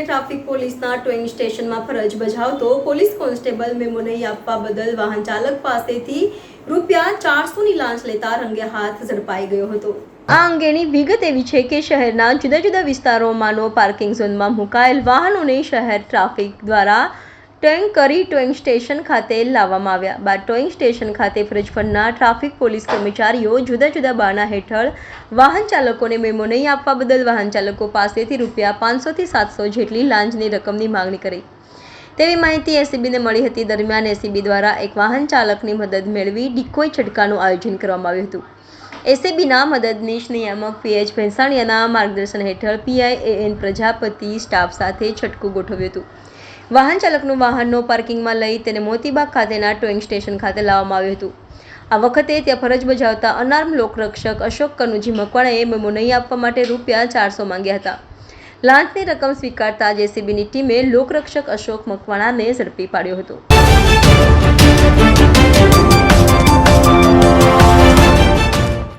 Traffic પોલીસના towing સ્ટેશનમાં ફરજ બજાવતો પોલીસ કોન્સ્ટેબલ મેમો નહીં આપવા બદલ વાહન ચાલક પાસેથી ₹400ની લાંચ લેતા રંગે હાથ ઝડપાઈ ગયો હતો। આ અંગેની વિગત એવી છે કે શહેરના જુદા જુદા વિસ્તારોમાંનો પાર્કિંગ ઝોનમાં મુકાયેલ વાહનોને શહેર ટ્રાફિક દ્વારા ટોઈંગ કરી ટોઈંગ સ્ટેશન ખાતે લાવવામાં આવ્યા બાદ ટોઈંગ સ્ટેશન ખાતે ફરજ પરના ટ્રાફિક પોલીસ કર્મચારીઓ જુદા જુદા બહાના હેઠળ વાહન ચાલકોને મેમો નહીં આપવા બદલ વાહન ચાલકો પાસેથી ₹500 થી 700 જેટલી લાંચની રકમની માંગણી કરી તેવી માહિતી એસીબીને મળી હતી। દરમિયાન એસીબી દ્વારા એક વાહન ચાલકની મદદ મેળવી ડિકોય છટકાનું આયોજન કરવામાં આવ્યું હતું। એસીબીના મદદનીશ નિયામક પીએચ ભેંસાણીયાના માર્ગદર્શન હેઠળ પીઆઈ એએન પ્રજાપતિ સ્ટાફ સાથે છટકું ગોઠવ્યું હતું। વાહન ચાલકનું વાહનનો પાર્કિંગમાં લઈ તેને મોતીબાગ ખાતેના ટોઈંગ સ્ટેશન ખાતે લાવવામાં આવ્યું હતું। આ વખતે ત્યાં ફરજ બજાવતા અનાર્મ લોકરક્ષક અશોક કનુજી મકવાણાએ મેમો નહીં આપવા માટે ₹400 માંગ્યા હતા। લાંચની રકમ સ્વીકારતા જેસીબીની ટીમે લોકરક્ષક અશોક મકવાણાને ઝડપી પાડ્યો હતો।